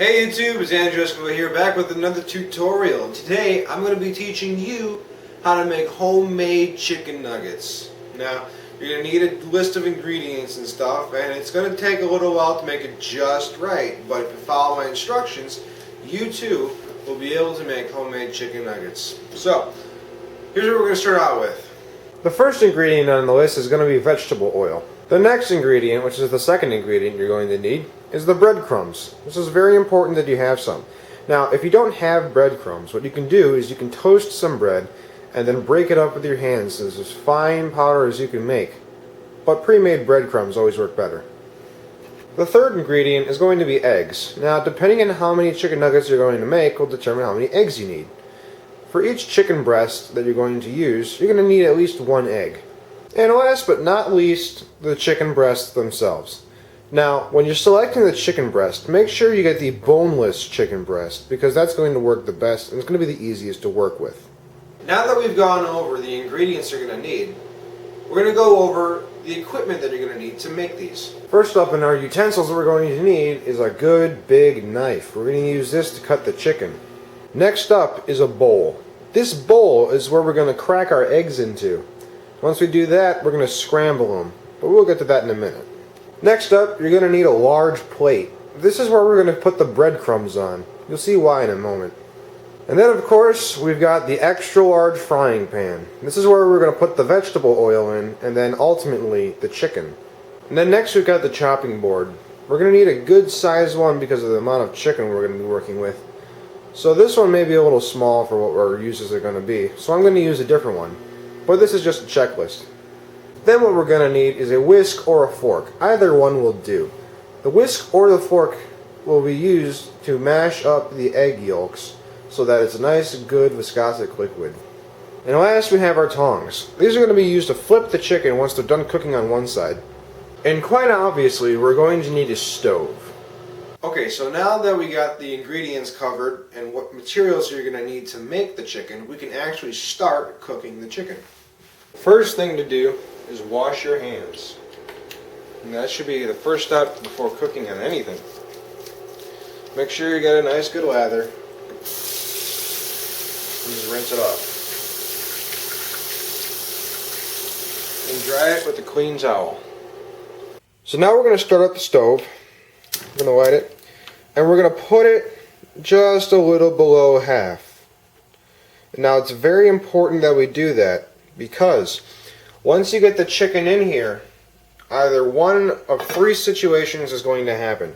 Hey YouTube, it's Andrew Escobar here, back with another tutorial. And today I'm going to be teaching you how to make homemade chicken nuggets. Now, you're going to need a list of ingredients and stuff, and it's going to take a little while to make it just right. But if you follow my instructions, you too will be able to make homemade chicken nuggets. So, here's what we're going to start out with. The first ingredient on the list is going to be vegetable oil. The next ingredient, which is the second ingredient you're going to need, is the breadcrumbs. This is very important that you have some. Now, if you don't have breadcrumbs, what you can do is you can toast some bread and then break it up with your hands as fine powder as you can make. But pre-made breadcrumbs always work better. The third ingredient is going to be eggs. Now, depending on how many chicken nuggets you're going to make will determine how many eggs you need. For each chicken breast that you're going to use, you're going to need at least one egg. And last but not least, the chicken breasts themselves. Now, when you're selecting the chicken breast, make sure you get the boneless chicken breast, because that's going to work the best and it's going to be the easiest to work with. Now that we've gone over the ingredients you're going to need, we're going to go over the equipment that you're going to need to make these. First up in our utensils that we're going to need is a good big knife. We're going to use this to cut the chicken. Next up is a bowl. This bowl is where we're going to crack our eggs into. Once we do that, we're going to scramble them, but we'll get to that in a minute. Next up, you're going to need a large plate. This is where we're going to put the breadcrumbs on. You'll see why in a moment. And then, of course, we've got the extra large frying pan. This is where we're going to put the vegetable oil in, and then ultimately the chicken. And then next we've got the chopping board. We're going to need a good sized one because of the amount of chicken we're going to be working with. So this one may be a little small for what our uses are going to be, so I'm going to use a different one. But this is just a checklist. Then what we're going to need is a whisk or a fork. Either one will do. The whisk or the fork will be used to mash up the egg yolks so that it's a nice, good, viscosic liquid. And last we have our tongs. These are going to be used to flip the chicken once they're done cooking on one side. And quite obviously, we're going to need a stove. Okay, so now that we got the ingredients covered and what materials you're going to need to make the chicken, we can actually start cooking the chicken. First thing to do is wash your hands. And that should be the first step before cooking on anything. Make sure you get a nice good lather. Just rinse it off. And dry it with a clean towel. So now we're going to start up the stove. We're going to light it. And we're going to put it just a little below half. Now it's very important that we do that because once you get the chicken in here, either one of three situations is going to happen.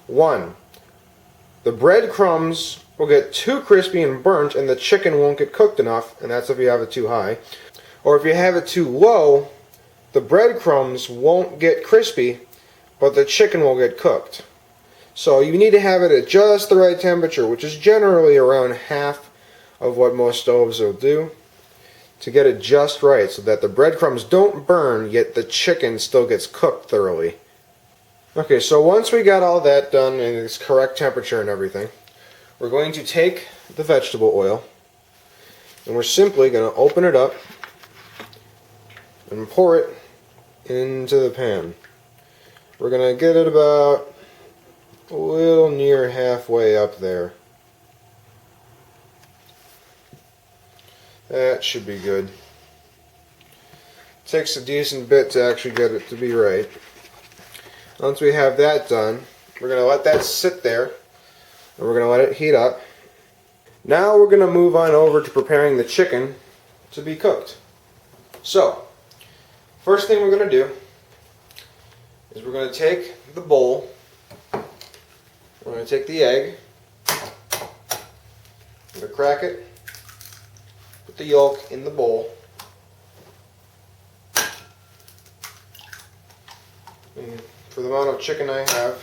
One, the breadcrumbs will get too crispy and burnt and the chicken won't get cooked enough, and that's if you have it too high. Or if you have it too low, the breadcrumbs won't get crispy, but the chicken will get cooked. So you need to have it at just the right temperature, which is generally around half of what most stoves will do, to get it just right so that the breadcrumbs don't burn, yet the chicken still gets cooked thoroughly. Okay, so once we got all that done in its correct temperature and everything, we're going to take the vegetable oil and we're simply going to open it up and pour it into the pan. We're going to get it about a little near halfway up there. That should be good. Takes a decent bit to actually get it to be right. Once we have that done, we're going to let that sit there and we're going to let it heat up. Now we're going to move on over to preparing the chicken to be cooked. So, first thing we're going to do is we're going to take the bowl, we're going to take the egg, we're going to crack it, put the yolk in the bowl, and for the amount of chicken I have,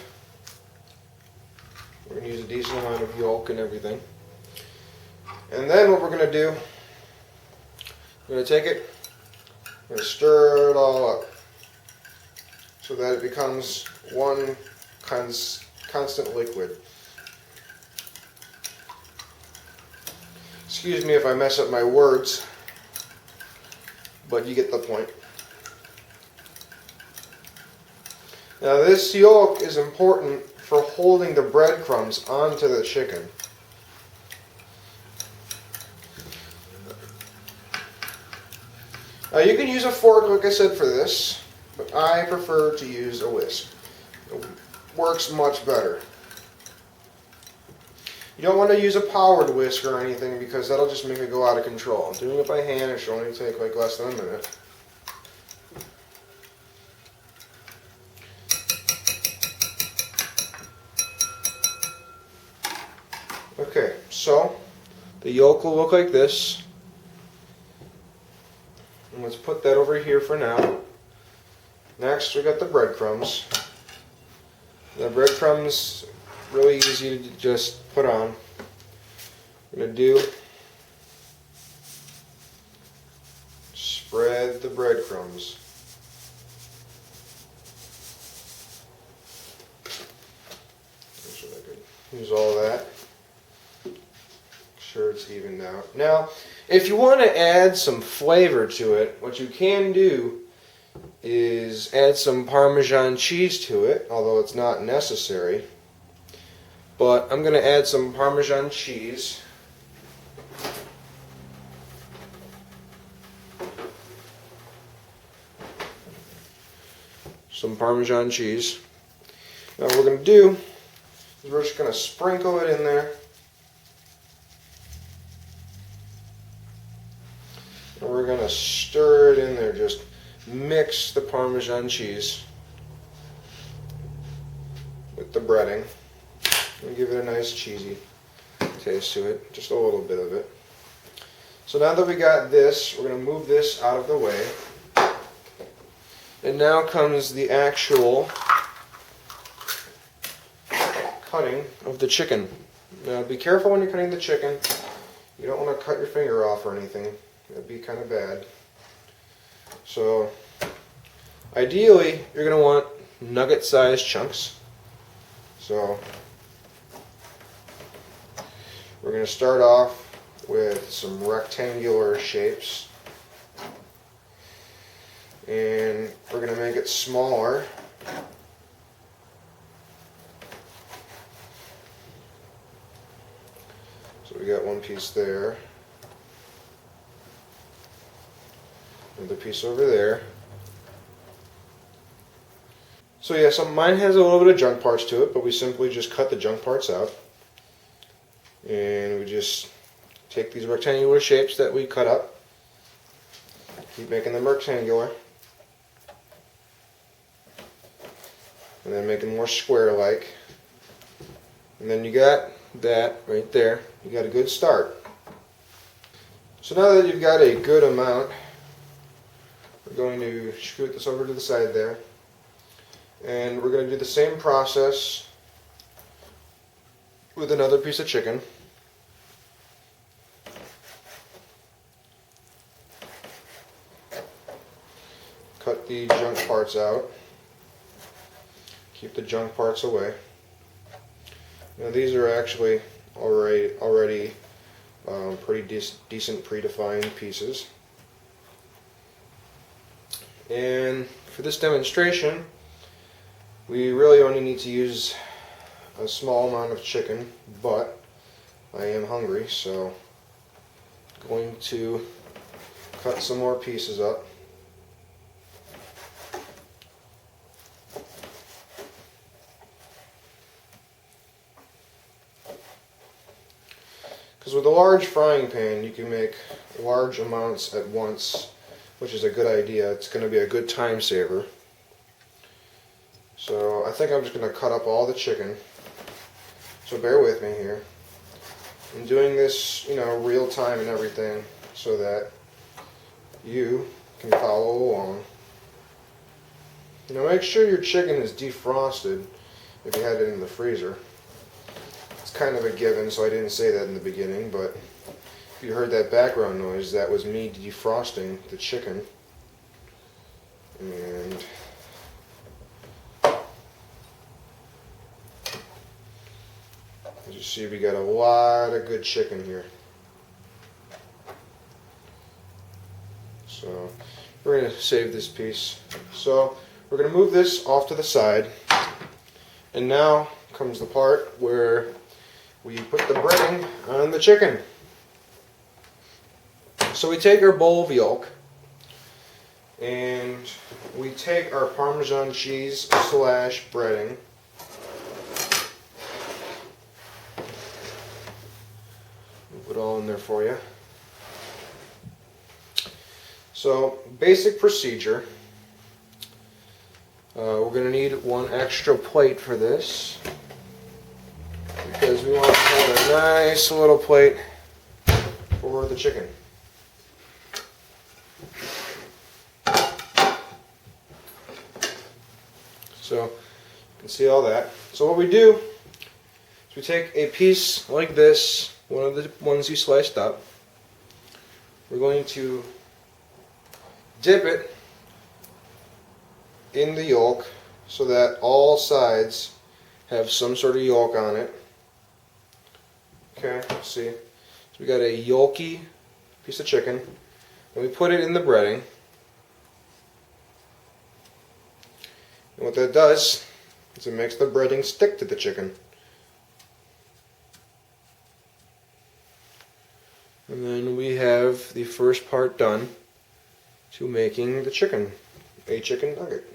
we're going to use a decent amount of yolk and everything. And then what we're going to do, we're going to take it, we're going to stir it all up so that it becomes one constant liquid. Excuse me if I mess up my words, but you get the point. Now this yolk is important for for holding the breadcrumbs onto the chicken. You can use a fork, like I said, for this, but I prefer to use a whisk. It works much better. You don't want to use a powered whisk or anything because that'll just make it go out of control. Doing it by hand, it should only take like less than a minute. Okay, so the yolk will look like this. And let's put that over here for now. Next, we got the breadcrumbs. The breadcrumbs, really easy to just put on. What I'm going to do, spread the breadcrumbs. So I could use all that. Make sure it's evened out. Now, if you want to add some flavor to it, what you can do is add some Parmesan cheese to it, although it's not necessary. But I'm going to add some Parmesan cheese. Some Parmesan cheese. Now what we're going to do is we're just going to sprinkle it in there. And we're going to stir it in there. Just mix the Parmesan cheese with the breading. And give it a nice cheesy taste to it. Just a little bit of it. So now that we got this, we're going to move this out of the way. And now comes the actual cutting of the chicken. Now be careful when you're cutting the chicken. You don't want to cut your finger off or anything. That'd be kind of bad. So ideally you're going to want nugget-sized chunks. So we're going to start off with some rectangular shapes. And we're going to make it smaller. So we got one piece there. Another piece over there. So yeah, so mine has a little bit of junk parts to it, but we simply just cut the junk parts out. And we just take these rectangular shapes that we cut up. Keep making them rectangular. And then make them more square-like. And then you got that right there. You got a good start. So now that you've got a good amount, we're going to scoot this over to the side there. And we're going to do the same process with another piece of chicken. Cut the junk parts out. Keep the junk parts away. Now these are actually already pretty decent predefined pieces. And for this demonstration, we really only need to use a small amount of chicken, but I am hungry, so I'm going to cut some more pieces up. Because with a large frying pan, you can make large amounts at once, which is a good idea. It's going to be a good time saver. So I think I'm just going to cut up all the chicken. So bear with me here. I'm doing this, real time and everything, so that you can follow along. Now make sure your chicken is defrosted if you had it in the freezer. Kind of a given, so I didn't say that in the beginning, but if you heard that background noise, that was me defrosting the chicken. And as you see, we got a lot of good chicken here. So we're going to save this piece. So we're going to move this off to the side, and now comes the part where we put the breading on the chicken. So we take our bowl of yolk and we take our Parmesan cheese slash breading. Move it all in there for you. So, basic procedure. We're going to need one extra plate for this because we want to have a nice little plate for the chicken. So, you can see all that. So what we do is we take a piece like this, one of the ones you sliced up. We're going to dip it in the yolk so that all sides have some sort of yolk on it. Okay, see? So we got a yolky piece of chicken, and we put it in the breading. And what that does is it makes the breading stick to the chicken. And then we have the first part done to making the chicken, a chicken nugget.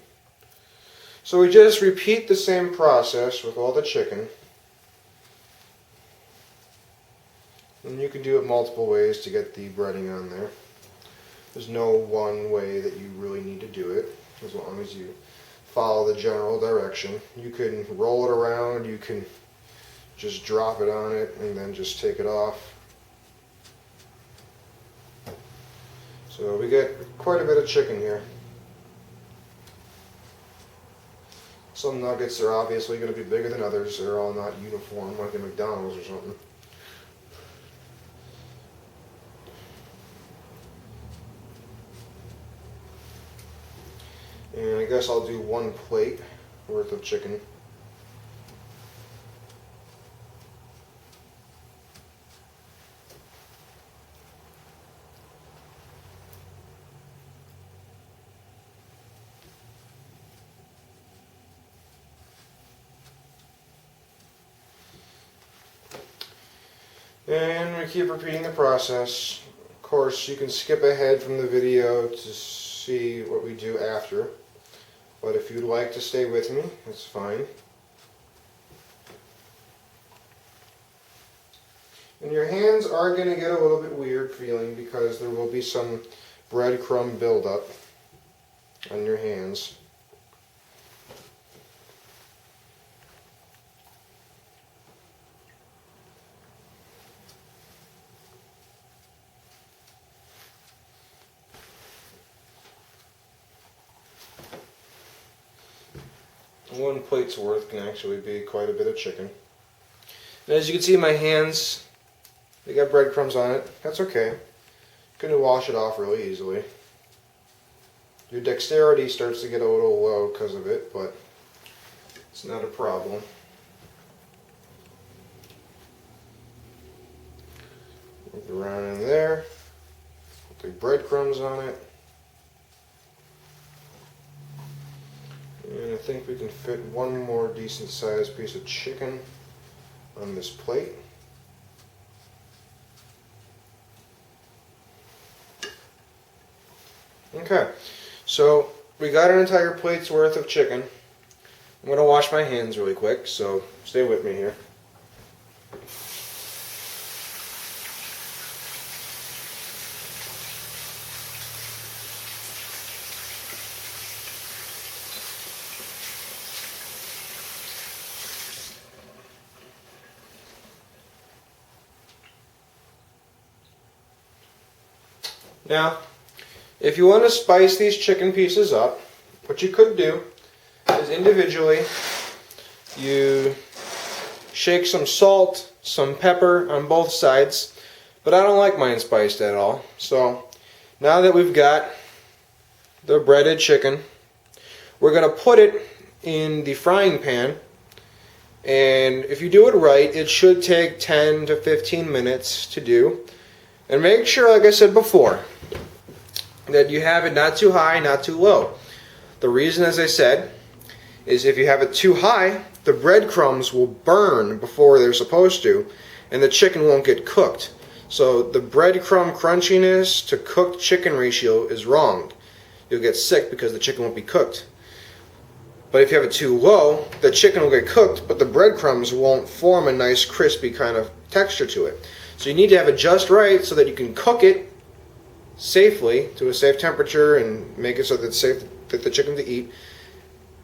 So we just repeat the same process with all the chicken. And you can do it multiple ways to get the breading on there. There's no one way that you really need to do it, as long as you follow the general direction. You can roll it around, you can just drop it on it and then just take it off. So we get quite a bit of chicken here. Some nuggets are obviously going to be bigger than others. They're all not uniform like at McDonald's or something. And I guess I'll do one plate worth of chicken. And we keep repeating the process. Of course, you can skip ahead from the video to see what we do after. But if you'd like to stay with me, that's fine. And your hands are going to get a little bit weird feeling because there will be some breadcrumb buildup on your hands. One plate's worth can actually be quite a bit of chicken. And as you can see, my hands, they got breadcrumbs on it. That's okay. You can wash it off really easily. Your dexterity starts to get a little low because of it, but it's not a problem. Move it around in there. Put the breadcrumbs on it. And I think we can fit one more decent sized piece of chicken on this plate. Okay, so we got an entire plate's worth of chicken. I'm going to wash my hands really quick, so stay with me here. Now, if you want to spice these chicken pieces up, what you could do is individually you shake some salt, some pepper on both sides, but I don't like mine spiced at all. So now that we've got the breaded chicken, we're going to put it in the frying pan, and if you do it right, it should take 10 to 15 minutes to do. And make sure, like I said before, that you have it not too high, not too low. The reason, as I said, is if you have it too high, the breadcrumbs will burn before they're supposed to, and the chicken won't get cooked. So the breadcrumb crunchiness to cooked chicken ratio is wrong. You'll get sick because the chicken won't be cooked. But if you have it too low, the chicken will get cooked, but the breadcrumbs won't form a nice crispy kind of texture to it. So you need to have it just right so that you can cook it safely to a safe temperature and make it so that it's safe for the chicken to eat,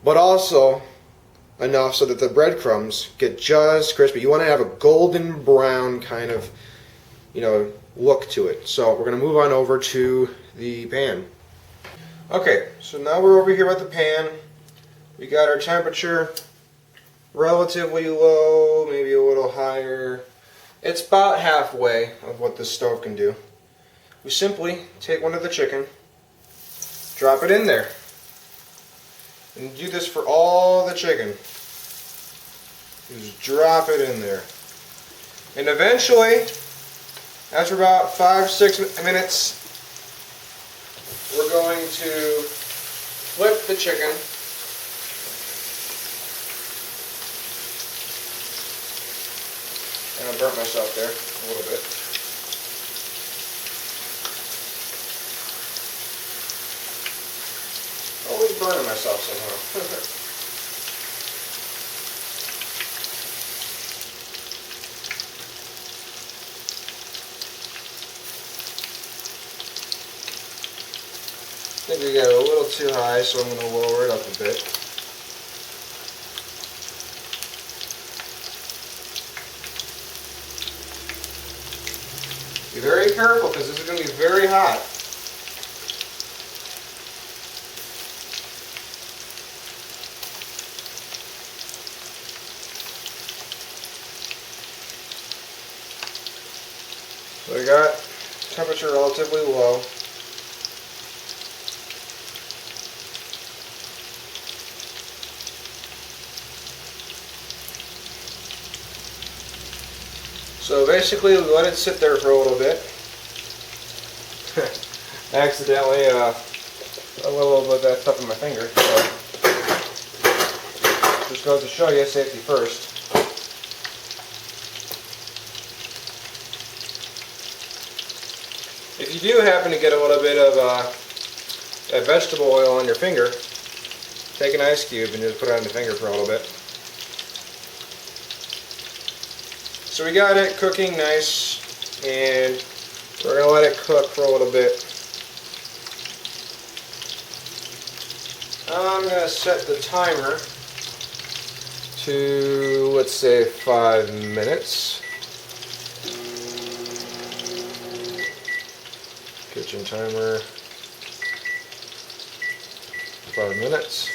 but also enough so that the breadcrumbs get just crispy. You want to have a golden brown kind of, look to it. So we're going to move on over to the pan. Okay, so now we're over here at the pan. We got our temperature relatively low, maybe a little higher. It's about halfway of what this stove can do. We simply take one of the chicken, drop it in there, and do this for all the chicken. Just drop it in there. And eventually, after about 5-6 minutes, we're going to flip the chicken. And I burnt myself there a little bit. Always burning myself somehow. I think we got it a little too high, so I'm going to lower it up a bit. Be very careful because this is going to be very hot. So we got temperature relatively low. So basically, we let it sit there for a little bit. Accidentally, a little bit of that stuff in my finger. So just goes to show you, safety first. If you do happen to get a little bit of that vegetable oil on your finger, take an ice cube and just put it on the finger for a little bit. So we got it cooking nice, and we're going to let it cook for a little bit. I'm going to set the timer to, let's say, 5 minutes. Kitchen timer, 5 minutes.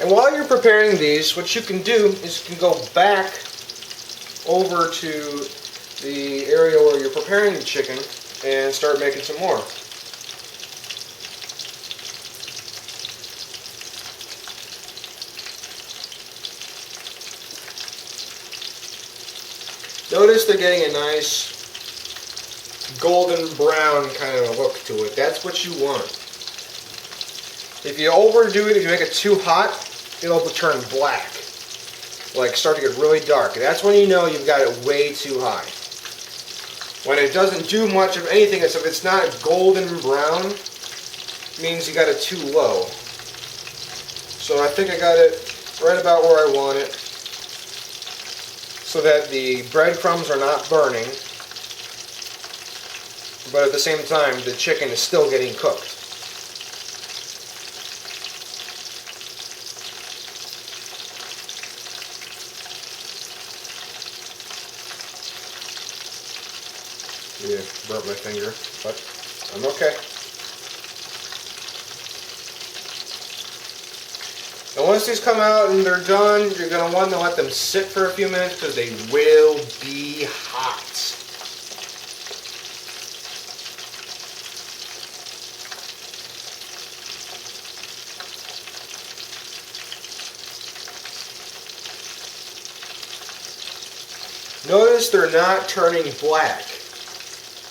And while you're preparing these, what you can do is you can go back over to the area where you're preparing the chicken and start making some more. Notice they're getting a nice golden brown kind of look to it. That's what you want. If you overdo it, if you make it too hot, it'll turn black. Like start to get really dark. That's when you know you've got it way too high. When it doesn't do much of anything, if it's not golden brown, it means you got it too low. So I think I got it right about where I want it, so that the breadcrumbs are not burning, but at the same time the chicken is still getting cooked. Yeah, burnt my finger, but I'm okay. And once these come out and they're done, you're going to want to let them sit for a few minutes because they will be hot. Notice they're not turning black.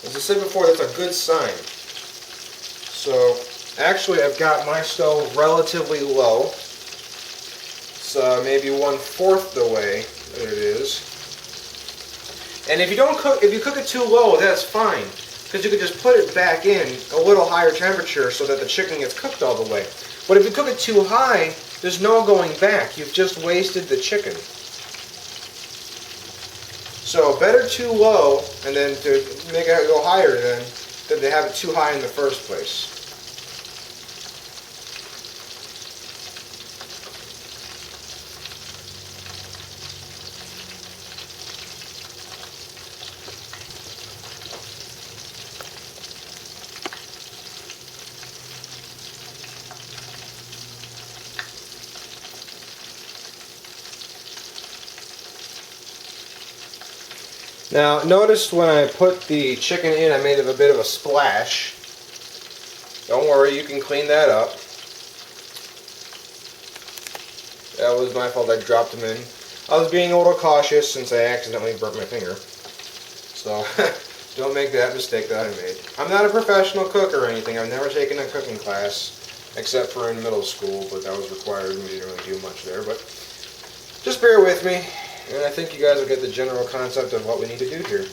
As I said before, that's a good sign. So actually I've got my stove relatively low. It's maybe 1/4 the way that it is. And if you cook it too low, that's fine, because you could just put it back in a little higher temperature so that the chicken gets cooked all the way. But if you cook it too high, there's no going back. You've just wasted the chicken. So better too low, and then to make it go higher than to have it too high in the first place. Now, notice when I put the chicken in, I made a bit of a splash. Don't worry, you can clean that up. That was my fault, I dropped them in. I was being a little cautious since I accidentally burnt my finger. So, don't make that mistake that I made. I'm not a professional cook or anything. I've never taken a cooking class, except for in middle school, but that was required and we didn't really do much there. But just bear with me. And I think you guys will get the general concept of what we need to do here.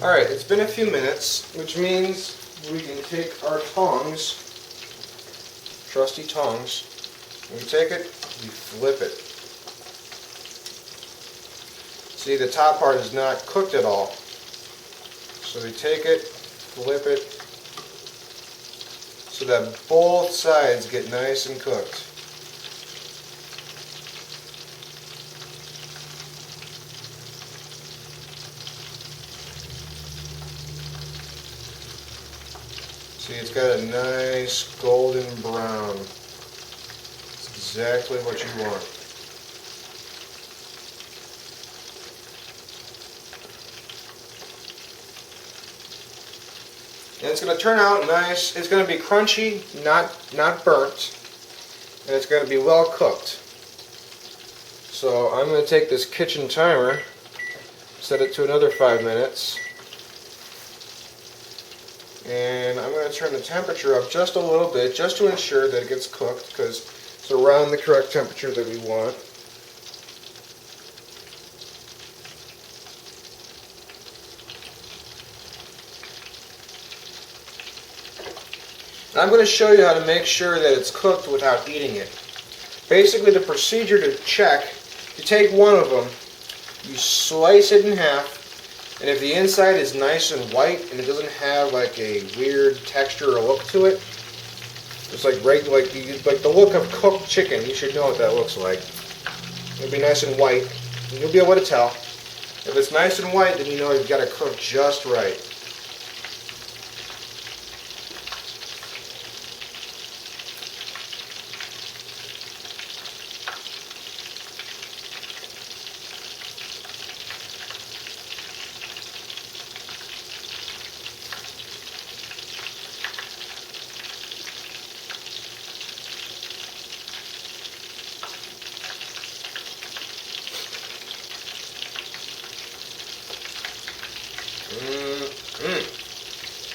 Alright, it's been a few minutes, which means we can take our tongs, trusty tongs, and we take it, we flip it. See, the top part is not cooked at all. So we take it, flip it, so that both sides get nice and cooked. See, it's got a nice golden brown. It's exactly what you want. And it's going to turn out nice. It's going to be crunchy, not burnt, and it's going to be well cooked. So I'm going to take this kitchen timer, set it to another 5 minutes, and I'm going to turn the temperature up just a little bit, just to ensure that it gets cooked, because it's around the correct temperature that we want. I'm going to show you how to make sure that it's cooked without eating it. Basically, the procedure to check, you take one of them, you slice it in half, and if the inside is nice and white and it doesn't have like a weird texture or look to it, it's like the look of cooked chicken, you should know what that looks like. It'll be nice and white, and you'll be able to tell. If it's nice and white, then you know you've got it cooked just right.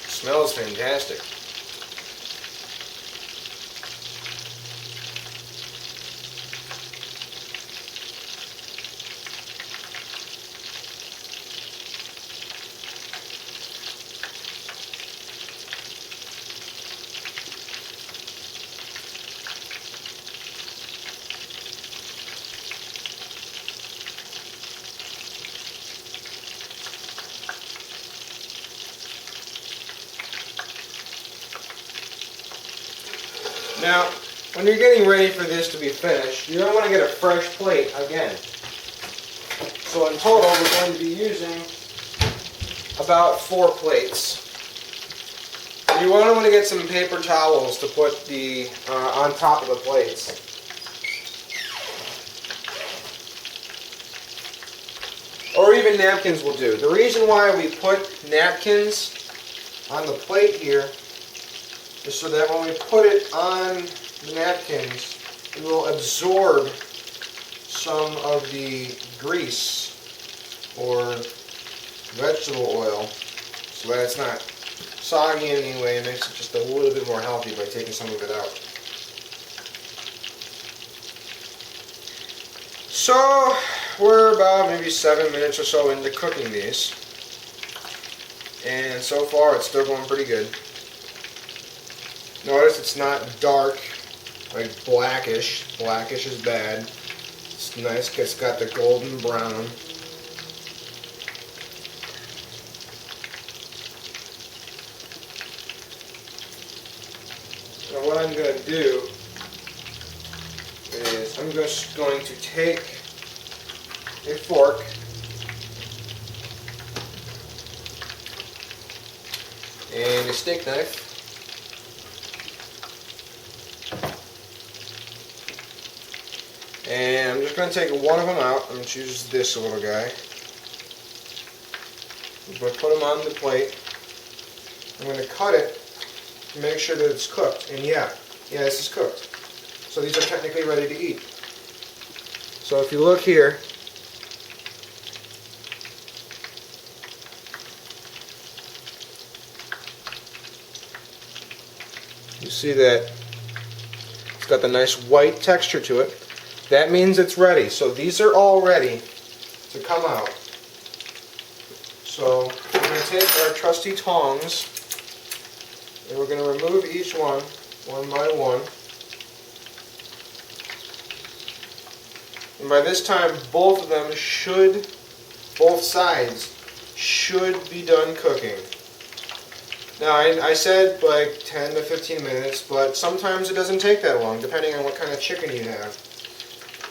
Smells fantastic. Now, when you're getting ready for this to be finished, you don't want to get a fresh plate again. So in total, we're going to be using about 4 plates. You want to get some paper towels to put on top of the plates. Or even even napkins will do. The reason why we put napkins on the plate here is so that when we put it on the napkins, it will absorb some of the grease or vegetable oil so that it's not soggy in any way. It makes it just a little bit more healthy by taking some of it out. So we're about maybe 7 minutes or so into cooking these, and so far it's still going pretty good. Notice it's not dark, like blackish. Blackish is bad. It's nice, it's got the golden brown. Now what I'm going to do is I'm just going to take a fork and a steak knife and I'm just going to take one of them out. I'm going to choose this little guy. I'm going to put him on the plate. I'm going to cut it to make sure that it's cooked. And yeah, this is cooked. So these are technically ready to eat. So if you look here, you see that it's got the nice white texture to it. That means it's ready. So these are all ready to come out. So we're going to take our trusty tongs and we're going to remove each one by one. And by this time, both of them both sides should be done cooking. Now, I said like 10 to 15 minutes, but sometimes it doesn't take that long, depending on what kind of chicken you have.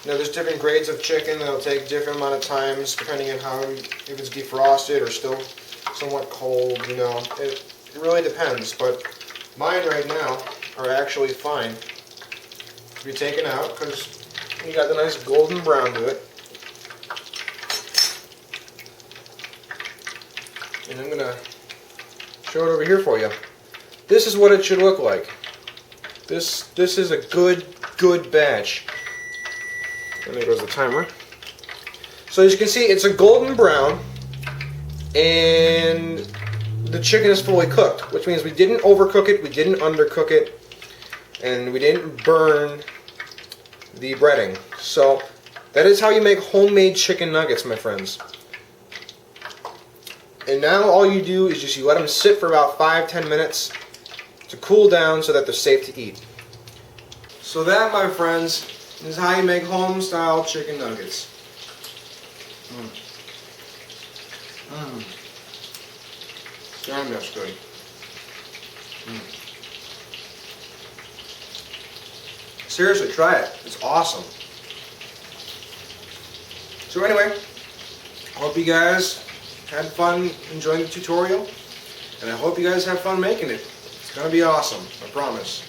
Now, there's different grades of chicken that'll take different amount of times, depending on if it's defrosted or still somewhat cold, you know. It really depends, but mine right now are actually fine to be taken out because you got the nice golden brown to it. And I'm going to show it over here for you. This is what it should look like. This is a good batch. And there goes the timer. So as you can see, it's a golden brown and the chicken is fully cooked, which means we didn't overcook it, we didn't undercook it, and we didn't burn the breading. So that is how you make homemade chicken nuggets, my friends. And now all you do is just you let them sit for about 5-10 minutes to cool down so that they're safe to eat. So that, my friends, is how you make home-style chicken nuggets. Damn, that's good. Seriously, try it. It's awesome. So anyway, I hope you guys had fun enjoying the tutorial, and I hope you guys have fun making it. It's going to be awesome, I promise.